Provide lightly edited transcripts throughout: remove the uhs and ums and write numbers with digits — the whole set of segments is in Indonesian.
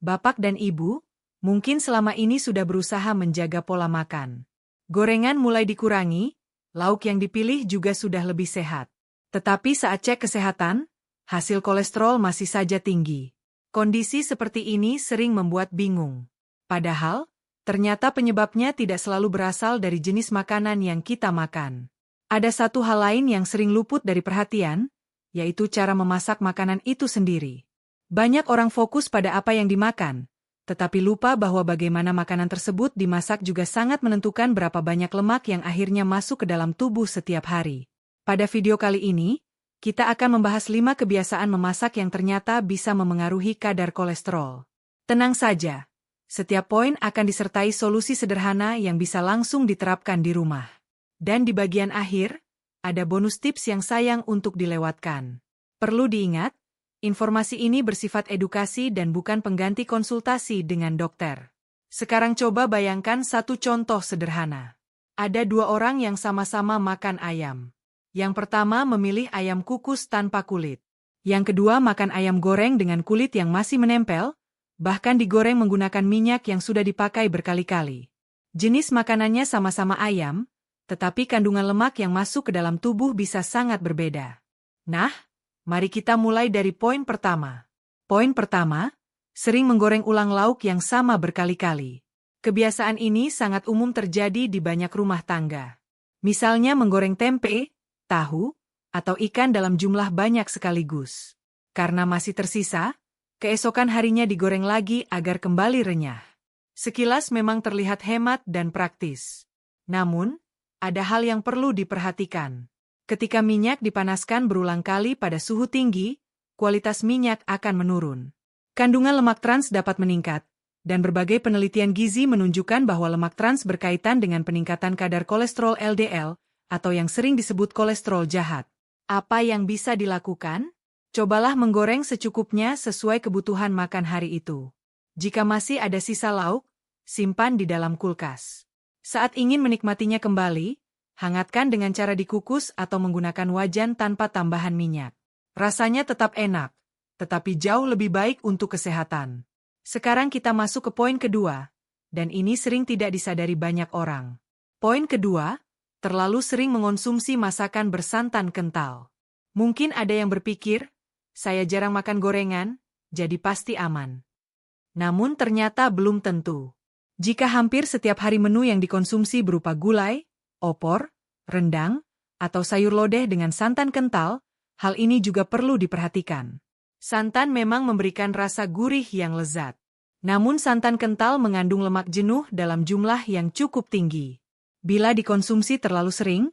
Bapak dan Ibu, mungkin selama ini sudah berusaha menjaga pola makan. Gorengan mulai dikurangi, lauk yang dipilih juga sudah lebih sehat. Tetapi saat cek kesehatan, hasil kolesterol masih saja tinggi. Kondisi seperti ini sering membuat bingung. Padahal, ternyata penyebabnya tidak selalu berasal dari jenis makanan yang kita makan. Ada satu hal lain yang sering luput dari perhatian, yaitu cara memasak makanan itu sendiri. Banyak orang fokus pada apa yang dimakan, tetapi lupa bahwa bagaimana makanan tersebut dimasak juga sangat menentukan berapa banyak lemak yang akhirnya masuk ke dalam tubuh setiap hari. Pada video kali ini, kita akan membahas 5 kebiasaan memasak yang ternyata bisa memengaruhi kadar kolesterol. Tenang saja, setiap poin akan disertai solusi sederhana yang bisa langsung diterapkan di rumah. Dan di bagian akhir, ada bonus tips yang sayang untuk dilewatkan. Perlu diingat, informasi ini bersifat edukasi dan bukan pengganti konsultasi dengan dokter. Sekarang coba bayangkan satu contoh sederhana. Ada 2 orang yang sama-sama makan ayam. Yang pertama memilih ayam kukus tanpa kulit. Yang kedua makan ayam goreng dengan kulit yang masih menempel, bahkan digoreng menggunakan minyak yang sudah dipakai berkali-kali. Jenis makanannya sama-sama ayam, tetapi kandungan lemak yang masuk ke dalam tubuh bisa sangat berbeda. Nah, mari kita mulai dari poin pertama. Poin pertama, sering menggoreng ulang lauk yang sama berkali-kali. Kebiasaan ini sangat umum terjadi di banyak rumah tangga. Misalnya menggoreng tempe, tahu, atau ikan dalam jumlah banyak sekaligus. Karena masih tersisa, keesokan harinya digoreng lagi agar kembali renyah. Sekilas memang terlihat hemat dan praktis. Namun, ada hal yang perlu diperhatikan. Ketika minyak dipanaskan berulang kali pada suhu tinggi, kualitas minyak akan menurun. Kandungan lemak trans dapat meningkat, dan berbagai penelitian gizi menunjukkan bahwa lemak trans berkaitan dengan peningkatan kadar kolesterol LDL, atau yang sering disebut kolesterol jahat. Apa yang bisa dilakukan? Cobalah menggoreng secukupnya sesuai kebutuhan makan hari itu. Jika masih ada sisa lauk, simpan di dalam kulkas. Saat ingin menikmatinya kembali, hangatkan dengan cara dikukus atau menggunakan wajan tanpa tambahan minyak. Rasanya tetap enak, tetapi jauh lebih baik untuk kesehatan. Sekarang kita masuk ke poin kedua, dan ini sering tidak disadari banyak orang. Poin kedua, terlalu sering mengonsumsi masakan bersantan kental. Mungkin ada yang berpikir, saya jarang makan gorengan, jadi pasti aman. Namun ternyata belum tentu. Jika hampir setiap hari menu yang dikonsumsi berupa gulai, opor, rendang, atau sayur lodeh dengan santan kental, hal ini juga perlu diperhatikan. Santan memang memberikan rasa gurih yang lezat. Namun santan kental mengandung lemak jenuh dalam jumlah yang cukup tinggi. Bila dikonsumsi terlalu sering,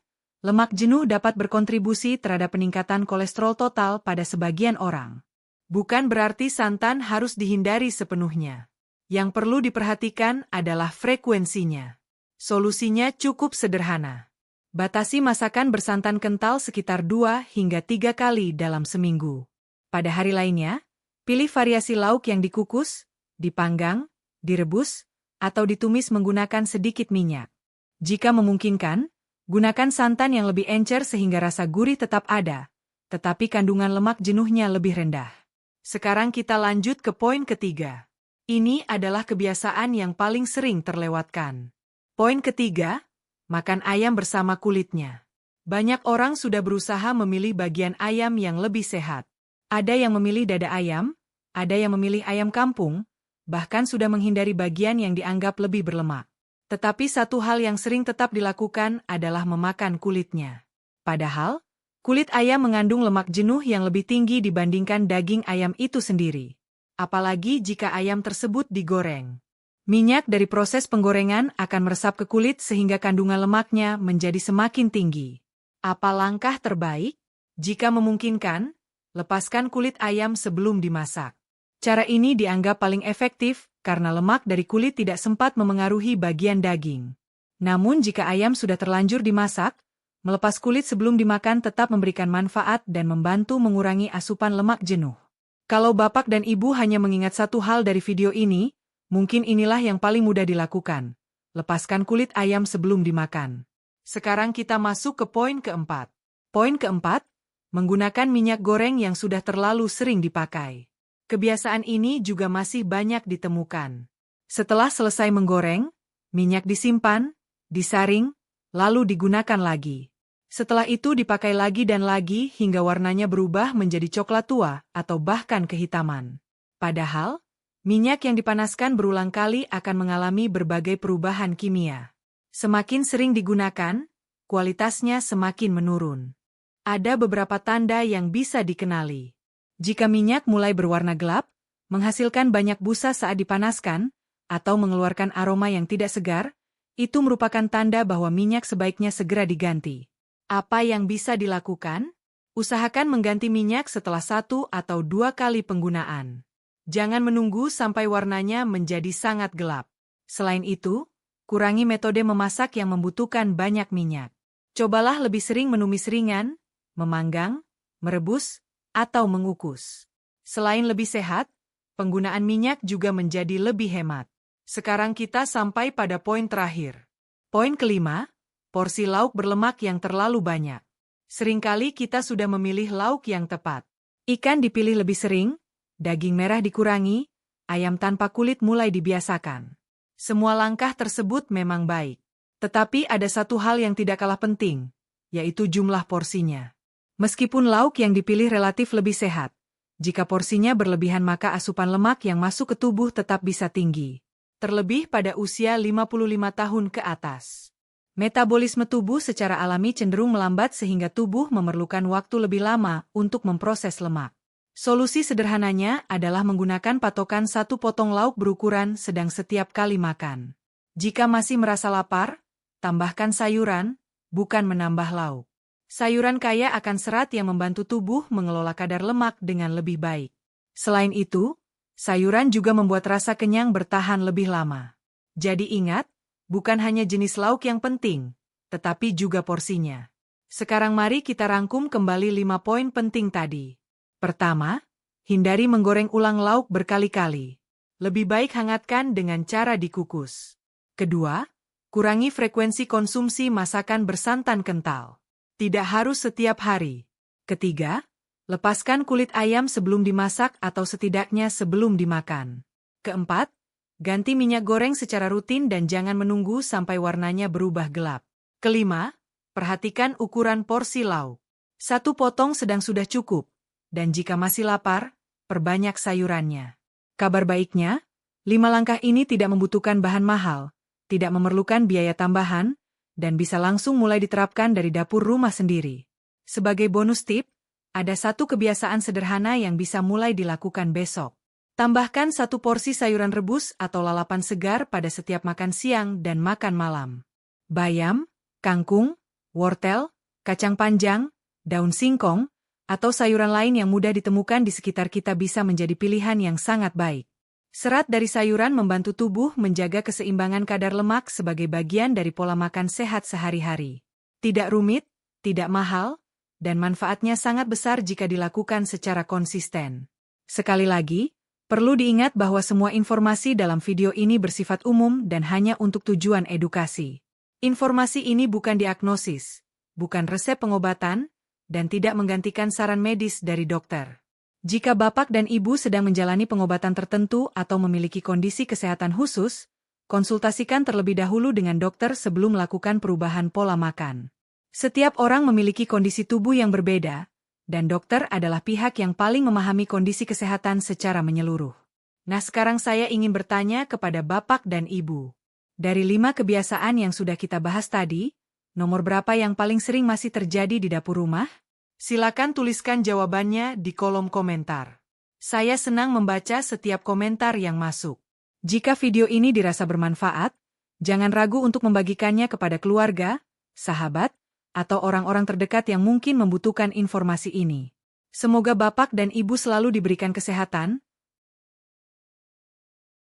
lemak jenuh dapat berkontribusi terhadap peningkatan kolesterol total pada sebagian orang. Bukan berarti santan harus dihindari sepenuhnya. Yang perlu diperhatikan adalah frekuensinya. Solusinya cukup sederhana. Batasi masakan bersantan kental sekitar 2 hingga 3 kali dalam seminggu. Pada hari lainnya, pilih variasi lauk yang dikukus, dipanggang, direbus, atau ditumis menggunakan sedikit minyak. Jika memungkinkan, gunakan santan yang lebih encer sehingga rasa gurih tetap ada, tetapi kandungan lemak jenuhnya lebih rendah. Sekarang kita lanjut ke poin ketiga. Ini adalah kebiasaan yang paling sering terlewatkan. Poin ketiga, makan ayam bersama kulitnya. Banyak orang sudah berusaha memilih bagian ayam yang lebih sehat. Ada yang memilih dada ayam, ada yang memilih ayam kampung, bahkan sudah menghindari bagian yang dianggap lebih berlemak. Tetapi satu hal yang sering tetap dilakukan adalah memakan kulitnya. Padahal, kulit ayam mengandung lemak jenuh yang lebih tinggi dibandingkan daging ayam itu sendiri. Apalagi jika ayam tersebut digoreng. Minyak dari proses penggorengan akan meresap ke kulit sehingga kandungan lemaknya menjadi semakin tinggi. Apa langkah terbaik? Jika memungkinkan, lepaskan kulit ayam sebelum dimasak. Cara ini dianggap paling efektif karena lemak dari kulit tidak sempat memengaruhi bagian daging. Namun jika ayam sudah terlanjur dimasak, melepas kulit sebelum dimakan tetap memberikan manfaat dan membantu mengurangi asupan lemak jenuh. Kalau Bapak dan Ibu hanya mengingat satu hal dari video ini, mungkin inilah yang paling mudah dilakukan. Lepaskan kulit ayam sebelum dimakan. Sekarang kita masuk ke poin keempat. Poin keempat, menggunakan minyak goreng yang sudah terlalu sering dipakai. Kebiasaan ini juga masih banyak ditemukan. Setelah selesai menggoreng, minyak disimpan, disaring, lalu digunakan lagi. Setelah itu dipakai lagi dan lagi hingga warnanya berubah menjadi coklat tua atau bahkan kehitaman. Padahal, minyak yang dipanaskan berulang kali akan mengalami berbagai perubahan kimia. Semakin sering digunakan, kualitasnya semakin menurun. Ada beberapa tanda yang bisa dikenali. Jika minyak mulai berwarna gelap, menghasilkan banyak busa saat dipanaskan, atau mengeluarkan aroma yang tidak segar, itu merupakan tanda bahwa minyak sebaiknya segera diganti. Apa yang bisa dilakukan? Usahakan mengganti minyak setelah 1 atau 2 kali penggunaan. Jangan menunggu sampai warnanya menjadi sangat gelap. Selain itu, kurangi metode memasak yang membutuhkan banyak minyak. Cobalah lebih sering menumis ringan, memanggang, merebus, atau mengukus. Selain lebih sehat, penggunaan minyak juga menjadi lebih hemat. Sekarang kita sampai pada poin terakhir. Poin kelima, porsi lauk berlemak yang terlalu banyak. Seringkali kita sudah memilih lauk yang tepat. Ikan dipilih lebih sering, daging merah dikurangi, ayam tanpa kulit mulai dibiasakan. Semua langkah tersebut memang baik. Tetapi ada satu hal yang tidak kalah penting, yaitu jumlah porsinya. Meskipun lauk yang dipilih relatif lebih sehat, jika porsinya berlebihan maka asupan lemak yang masuk ke tubuh tetap bisa tinggi. Terlebih pada usia 55 tahun ke atas. Metabolisme tubuh secara alami cenderung melambat sehingga tubuh memerlukan waktu lebih lama untuk memproses lemak. Solusi sederhananya adalah menggunakan patokan 1 potong lauk berukuran sedang setiap kali makan. Jika masih merasa lapar, tambahkan sayuran, bukan menambah lauk. Sayuran kaya akan serat yang membantu tubuh mengelola kadar lemak dengan lebih baik. Selain itu, sayuran juga membuat rasa kenyang bertahan lebih lama. Jadi ingat, bukan hanya jenis lauk yang penting, tetapi juga porsinya. Sekarang mari kita rangkum kembali 5 poin penting tadi. Pertama, hindari menggoreng ulang lauk berkali-kali. Lebih baik hangatkan dengan cara dikukus. Kedua, kurangi frekuensi konsumsi masakan bersantan kental. Tidak harus setiap hari. Ketiga, lepaskan kulit ayam sebelum dimasak atau setidaknya sebelum dimakan. Keempat, ganti minyak goreng secara rutin dan jangan menunggu sampai warnanya berubah gelap. Kelima, perhatikan ukuran porsi lauk. 1 potong sedang sudah cukup, dan jika masih lapar, perbanyak sayurannya. Kabar baiknya, 5 langkah ini tidak membutuhkan bahan mahal, tidak memerlukan biaya tambahan, dan bisa langsung mulai diterapkan dari dapur rumah sendiri. Sebagai bonus tip, ada 1 kebiasaan sederhana yang bisa mulai dilakukan besok. Tambahkan 1 porsi sayuran rebus atau lalapan segar pada setiap makan siang dan makan malam. Bayam, kangkung, wortel, kacang panjang, daun singkong, atau sayuran lain yang mudah ditemukan di sekitar kita bisa menjadi pilihan yang sangat baik. Serat dari sayuran membantu tubuh menjaga keseimbangan kadar lemak sebagai bagian dari pola makan sehat sehari-hari. Tidak rumit, tidak mahal, dan manfaatnya sangat besar jika dilakukan secara konsisten. Sekali lagi, perlu diingat bahwa semua informasi dalam video ini bersifat umum dan hanya untuk tujuan edukasi. Informasi ini bukan diagnosis, bukan resep pengobatan, dan tidak menggantikan saran medis dari dokter. Jika Bapak dan Ibu sedang menjalani pengobatan tertentu atau memiliki kondisi kesehatan khusus, konsultasikan terlebih dahulu dengan dokter sebelum melakukan perubahan pola makan. Setiap orang memiliki kondisi tubuh yang berbeda, dan dokter adalah pihak yang paling memahami kondisi kesehatan secara menyeluruh. Nah, sekarang saya ingin bertanya kepada Bapak dan Ibu. Dari 5 kebiasaan yang sudah kita bahas tadi, nomor berapa yang paling sering masih terjadi di dapur rumah? Silakan tuliskan jawabannya di kolom komentar. Saya senang membaca setiap komentar yang masuk. Jika video ini dirasa bermanfaat, jangan ragu untuk membagikannya kepada keluarga, sahabat, atau orang-orang terdekat yang mungkin membutuhkan informasi ini. Semoga Bapak dan Ibu selalu diberikan kesehatan,